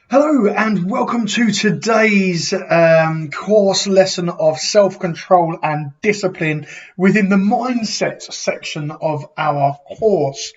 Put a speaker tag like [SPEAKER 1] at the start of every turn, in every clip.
[SPEAKER 1] Hello and welcome to today's course lesson of self-control and discipline within the mindset section of our course.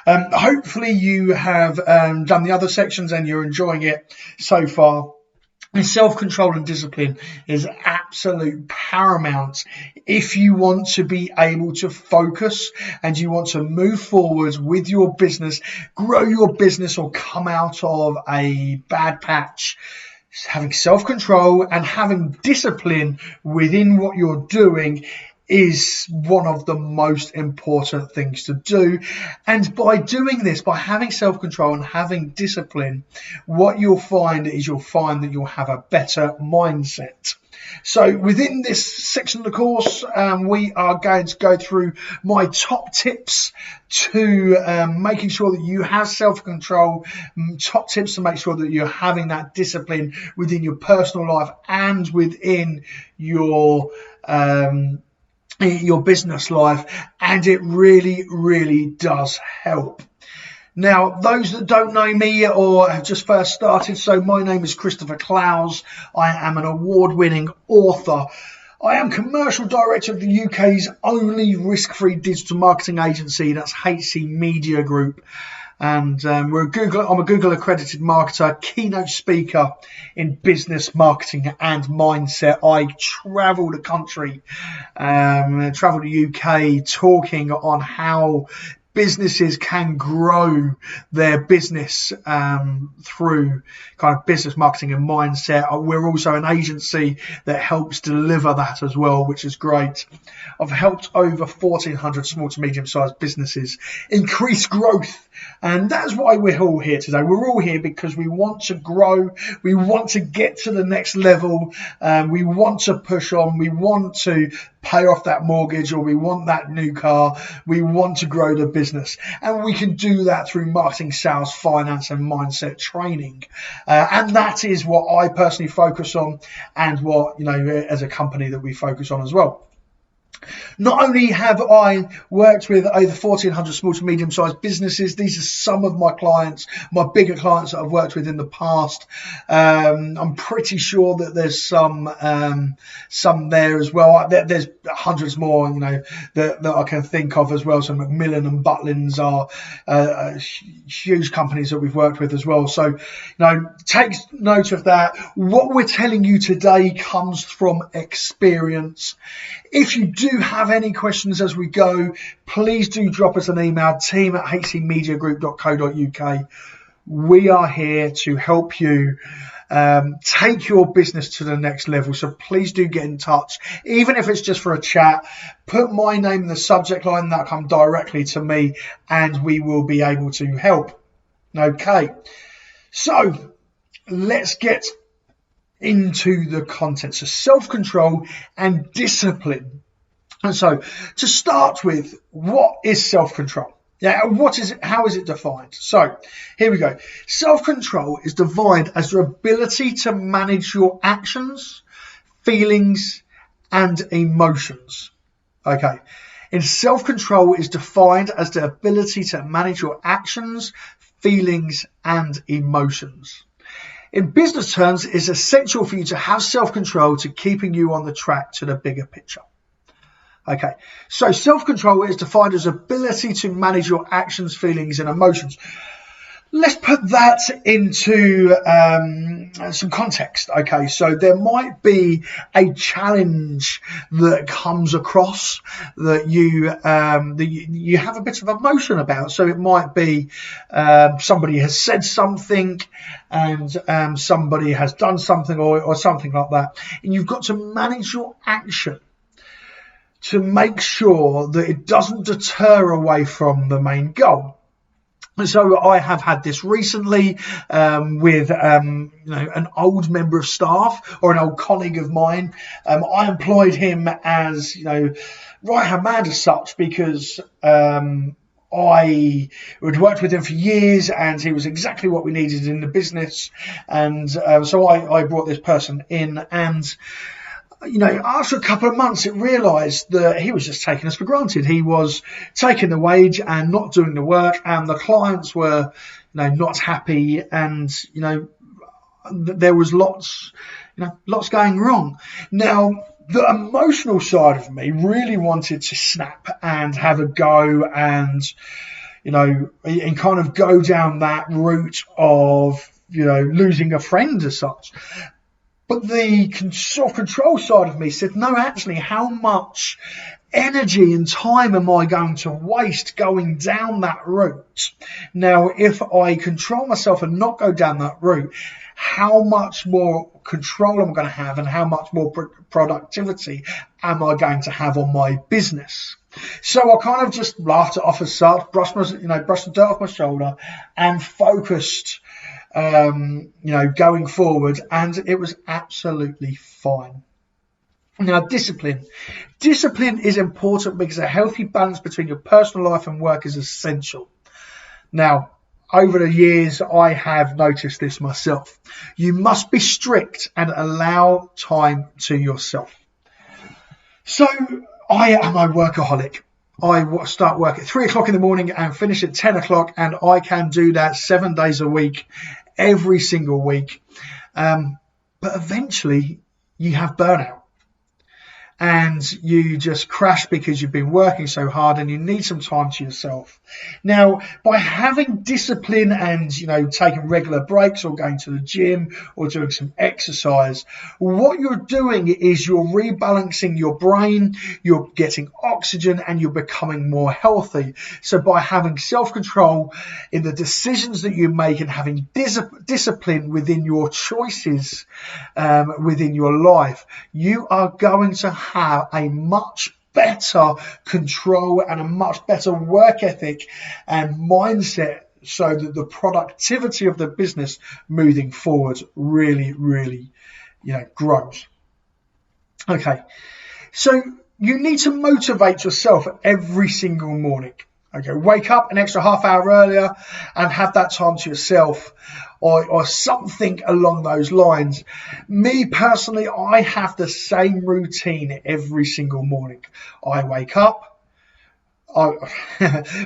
[SPEAKER 1] Hopefully you have done the other sections and you're enjoying it so far. And self-control and discipline is absolute paramount if you want to be able to focus and you want to move forward with your business, grow your business, or come out of a bad patch. Having self-control and having discipline within what you're doing is one of the most important things to do. And by doing this, by having self-control and having discipline, what you'll find that you'll have a better mindset. So within this section of the course, we are going to go through my top tips to making sure that you have self-control, top tips to make sure that you're having that discipline within your personal life and within your business life, and it really does help. Now, those that don't know me or have just first started, so my name is Christopher Clowes. I am an award-winning author. I am commercial director of the UK's only risk-free digital marketing agency, that's HC Media Group. And I'm a Google accredited marketer, keynote speaker in business, marketing and mindset. I travel the country, travel the UK talking on how businesses can grow their business through kind of business marketing and mindset. We're also an agency that helps deliver that as well, which is great. I've helped over 1,400 small to medium-sized businesses increase growth. And that's why we're all here today. We're all here because we want to grow. We want to get to the next level. We want to push on. We want to pay off that mortgage, or we want that new car. We want to grow the business. And we can do that through marketing, sales, finance, and mindset training. And that is what I personally focus on, and what, as a company that we focus on as well. Not only have I worked with over 1,400 small to medium-sized businesses, these are some of my clients, my bigger clients that I've worked with in the past. I'm pretty sure that there's some there as well. There's hundreds more, that I can think of as well. So Macmillan and Butlins are huge companies that we've worked with as well. So, take note of that. What we're telling you today comes from experience. If you do have any questions as we go, please do drop us an email, team@hcmediagroup.co.uk. We are here to help you take your business to the next level. So please do get in touch, even if it's just for a chat. Put my name in the subject line, that'll come directly to me, and we will be able to help. Okay, so let's get into the content. So self-control and discipline. And so to start with, what is self-control? What is it? How is it defined? So here we go. Self-control is defined as the ability to manage your actions, feelings, and emotions. Okay. In self-control is defined as the ability to manage your actions, feelings, and emotions. In business terms, it's essential for you to have self-control to keeping you on the track to the bigger picture. Okay, so self-control is defined as ability to manage your actions, feelings, and emotions. Let's put that into some context. Okay, so there might be a challenge that comes across that you have a bit of emotion about. So it might be somebody has said something, and somebody has done something, or something like that, and you've got to manage your action to make sure that it doesn't deter away from the main goal. So I have had this recently with an old member of staff, or an old colleague of mine. I employed him as right-hand man as such, because I had worked with him for years and he was exactly what we needed in the business. And so I brought this person in, and after a couple of months, it realised that he was just taking us for granted. He was taking the wage and not doing the work, and the clients were, not happy. And, there was lots going wrong. Now, the emotional side of me really wanted to snap and have a go and, and kind of go down that route of, losing a friend as such. But the self-control side of me said, no, actually, how much energy and time am I going to waste going down that route? Now, if I control myself and not go down that route, how much more control am I going to have and how much more productivity am I going to have on my business? So I kind of just laughed it off as such, brushed the dirt off my shoulder and focused, going forward, and it was absolutely fine. Now, discipline. Discipline is important because a healthy balance between your personal life and work is essential. Now, over the years, I have noticed this myself. You must be strict and allow time to yourself. So, I am a workaholic. I start work at 3 o'clock in the morning and finish at 10 o'clock, and I can do that 7 days a week, every single week. But eventually, you have burnout. And you just crash because you've been working so hard and you need some time to yourself. Now, by having discipline and, taking regular breaks or going to the gym or doing some exercise, what you're doing is you're rebalancing your brain, you're getting oxygen, and you're becoming more healthy. So by having self-control in the decisions that you make and having discipline within your choices within your life, you are going to have a much better control and a much better work ethic and mindset, so that the productivity of the business moving forward really, really, grows. Okay, so you need to motivate yourself every single morning. Okay, wake up an extra half hour earlier and have that time to yourself, or something along those lines. Me personally, I have the same routine every single morning. I wake up.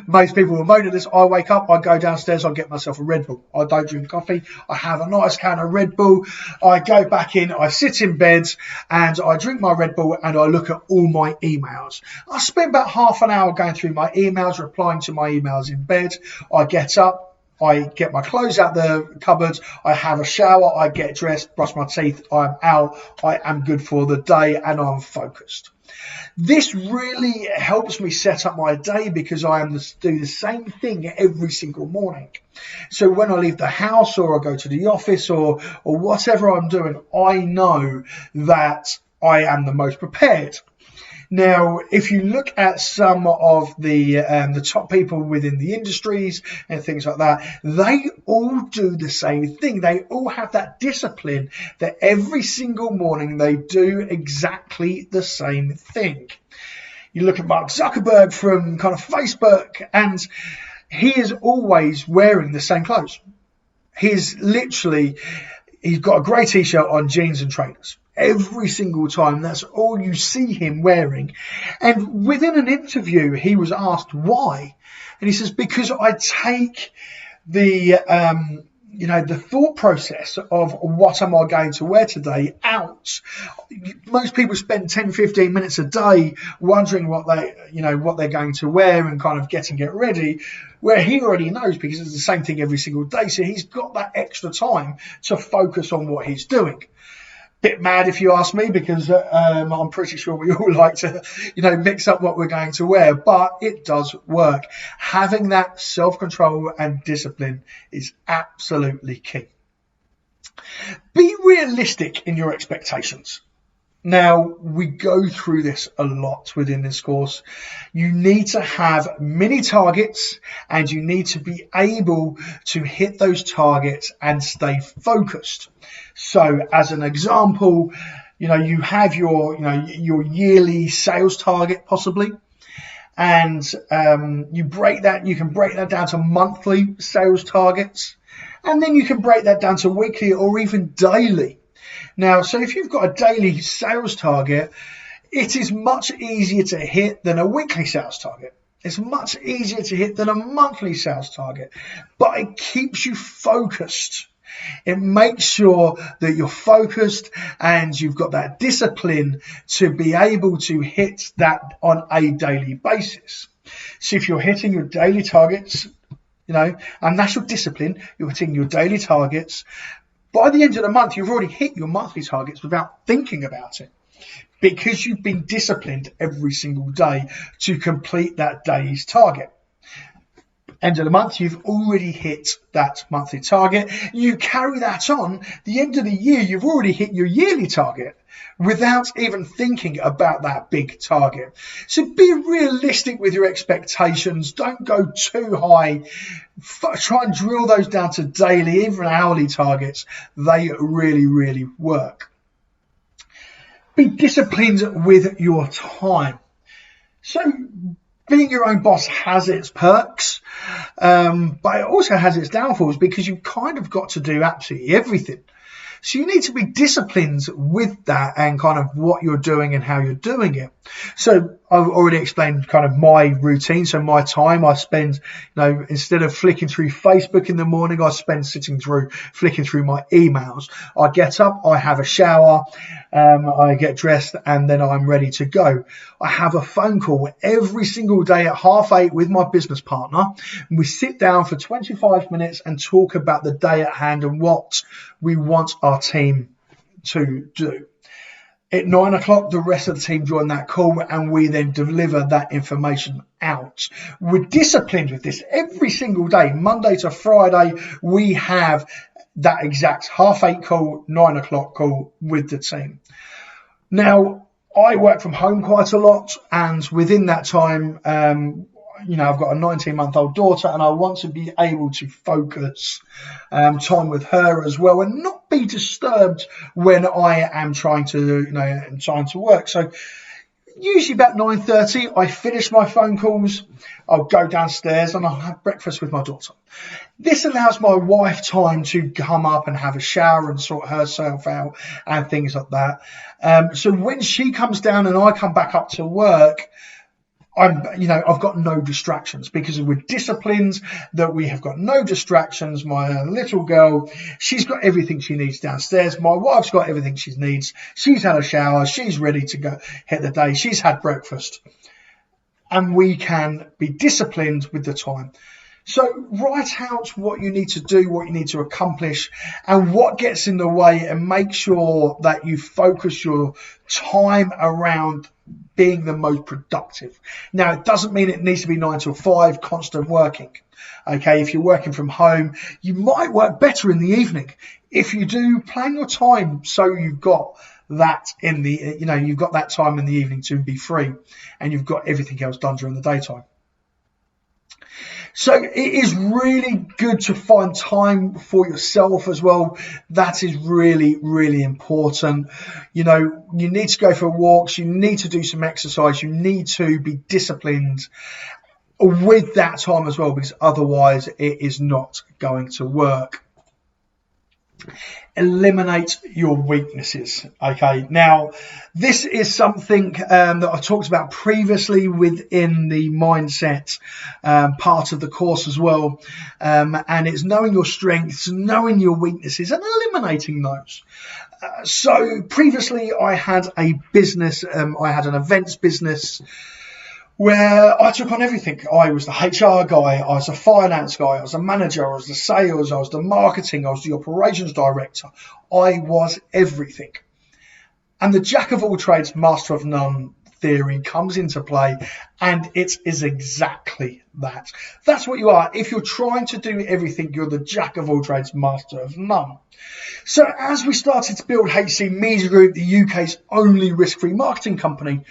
[SPEAKER 1] Most people will moan at this. I wake up, I go downstairs, I get myself a Red Bull. I don't drink coffee. I have a nice can of Red Bull. I go back in, I sit in bed and I drink my Red Bull and I look at all my emails. I spend about half an hour going through my emails, replying to my emails in bed. I get up. I get my clothes out the cupboard, I have a shower, I get dressed, brush my teeth, I'm out, I am good for the day and I'm focused. This really helps me set up my day because I do the same thing every single morning. So when I leave the house or I go to the office or whatever I'm doing, I know that I am the most prepared. Now, if you look at some of the top people within the industries and things like that, they all do the same thing. They all have that discipline that every single morning they do exactly the same thing. You look at Mark Zuckerberg from kind of Facebook, and he is always wearing the same clothes. He's got a grey t-shirt on, jeans and trainers. Every single time, that's all you see him wearing. And within an interview, he was asked why. And he says, because I take the thought process of what am I going to wear today out. Most people spend 10, 15 minutes a day wondering what they're going to wear and kind of getting it ready, where he already knows because it's the same thing every single day. So he's got that extra time to focus on what he's doing. Bit mad if you ask me, because I'm pretty sure we all like to, mix up what we're going to wear, but it does work. Having that self-control and discipline is absolutely key. Be realistic in your expectations. Now, we go through this a lot within this course. You need to have mini targets and you need to be able to hit those targets and stay focused. So as an example, you have your yearly sales target possibly, and you can break that down to monthly sales targets, and then you can break that down to weekly or even daily. Now, so if you've got a daily sales target, it is much easier to hit than a weekly sales target. It's much easier to hit than a monthly sales target, but it keeps you focused. It makes sure that you're focused and you've got that discipline to be able to hit that on a daily basis. So if you're hitting your daily targets, and that's your discipline, you're hitting your daily targets. By the end of the month, you've already hit your monthly targets without thinking about it, because you've been disciplined every single day to complete that day's target. End of the month, you've already hit that monthly target. You carry that on. The end of the year, you've already hit your yearly target without even thinking about that big target. So be realistic with your expectations. Don't go too high. Try and drill those down to daily, even hourly targets. They really, really work. Be disciplined with your time. So being your own boss has its perks, but it also has its downfalls, because you've kind of got to do absolutely everything. So you need to be disciplined with that and kind of what you're doing and how you're doing it. So I've already explained kind of my routine. So my time I spend, instead of flicking through Facebook in the morning, I spend flicking through my emails. I get up, I have a shower, I get dressed, and then I'm ready to go. I have a phone call every single day at 8:30 with my business partner. And we sit down for 25 minutes and talk about the day at hand and what we want our team to do. At 9 o'clock, the rest of the team join that call, and we then deliver that information out. We're disciplined with this every single day. Monday to Friday, we have that exact 8:30 call, 9 o'clock call with the team. Now, I work from home quite a lot, and within that time, I've got a 19-month-old daughter, and I want to be able to focus time with her as well, and not be disturbed when I am trying to work. So usually about 9:30, I finish my phone calls. I'll go downstairs and I'll have breakfast with my daughter. This allows my wife time to come up and have a shower and sort herself out and things like that. So when she comes down and I come back up to work, I've got no distractions, because we're disciplined that we have got no distractions. My little girl, she's got everything she needs downstairs. My wife's got everything she needs. She's had a shower. She's ready to go hit the day. She's had breakfast. And we can be disciplined with the time. So write out what you need to do, what you need to accomplish, and what gets in the way, and make sure that you focus your time around being the most productive. Now, it doesn't mean it needs to be 9 till 5 constant working. Okay, if you're working from home, you might work better in the evening. If you do, plan your time so you've got that you've got that time in the evening to be free, and you've got everything else done during the daytime. So it is really good to find time for yourself as well. That is really, really important. You need to go for walks. You need to do some exercise. You need to be disciplined with that time as well, because otherwise it is not going to work. Eliminate your weaknesses. Okay, now this is something that I talked about previously within the mindset part of the course as well, and it's knowing your strengths, knowing your weaknesses, and eliminating those. So previously I had a business, I had an events business where I took on everything. I was the HR guy, I was the finance guy, I was the manager, I was the sales, I was the marketing, I was the operations director. I was everything. And the jack of all trades, master of none theory comes into play, and it is exactly that. That's what you are. If you're trying to do everything, you're the jack of all trades, master of none. So as we started to build HC Media Group, the UK's only risk-free marketing company,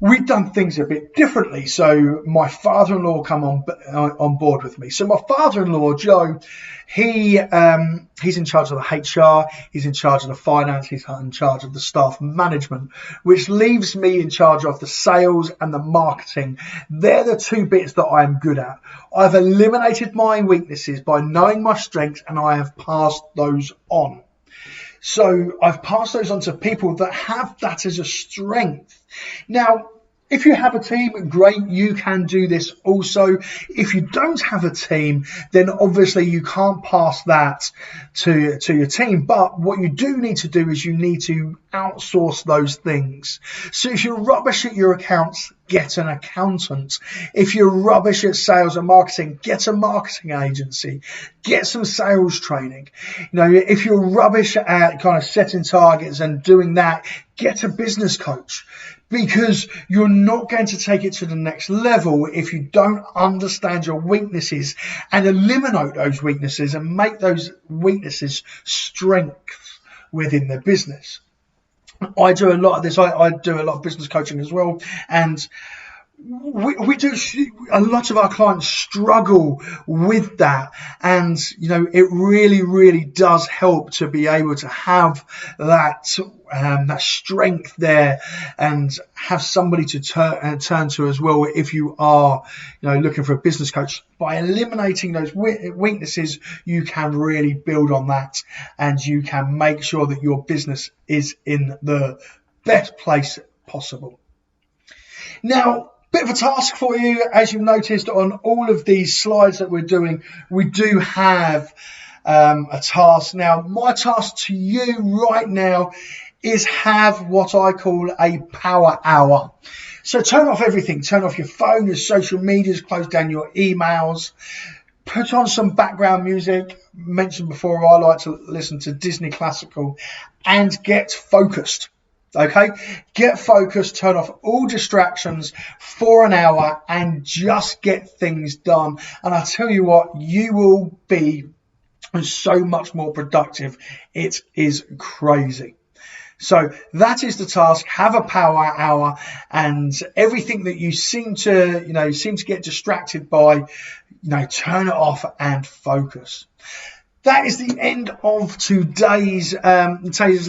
[SPEAKER 1] we've done things a bit differently. So my father-in-law come on board with me. So my father-in-law, Joe, he's in charge of the HR, he's in charge of the finance, he's in charge of the staff management, which leaves me in charge of the sales and the marketing. They're the two bits that I'm good at. I've eliminated my weaknesses by knowing my strengths, and I have passed those on. So I've passed those on to people that have that as a strength. Now, If you have a team, great, you can do this also. If you don't have a team, then obviously you can't pass that to your team. But what you do need to do is you need to outsource those things. So if you're rubbish at your accounts, get an accountant. If you're rubbish at sales and marketing, get a marketing agency. Get some sales training. If you're rubbish at kind of setting targets and doing that, get a business coach. Because you're not going to take it to the next level if you don't understand your weaknesses and eliminate those weaknesses and make those weaknesses strengths within the business. I do a lot of this. I do a lot of business coaching as well. And we do, a lot of our clients struggle with that, and it really, really does help to be able to have that strength there and have somebody to turn to as well if you are looking for a business coach. By eliminating those weaknesses, you can really build on that, and you can make sure that your business is in the best place possible. Now, bit of a task for you. As you've noticed on all of these slides that we're doing, we do have a task. Now, my task to you right now is have what I call a power hour. So turn off everything. Turn off your phone, your social medias, close down your emails. Put on some background music. Mentioned before, I like to listen to Disney classical, and get focused. Okay, get focused, turn off all distractions for an hour and just get things done. And I tell you what, you will be so much more productive. It is crazy. So that is the task. Have a power hour, and everything that you seem to get distracted by, turn it off and focus. That is the end of today's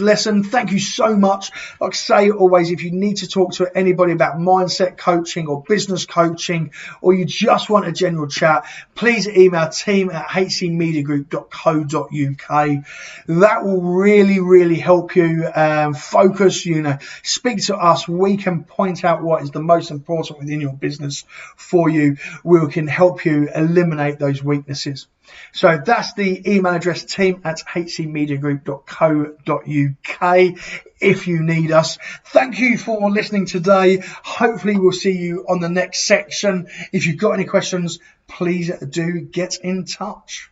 [SPEAKER 1] lesson. Thank you so much. Like I say always, if you need to talk to anybody about mindset coaching or business coaching, or you just want a general chat, please email team@hcmediagroup.co.uk. That will really, really help you focus. Speak to us. We can point out what is the most important within your business for you. We can help you eliminate those weaknesses. So that's the email address, team@hcmediagroup.co.uk, if you need us. Thank you for listening today. Hopefully we'll see you on the next section. If you've got any questions, please do get in touch.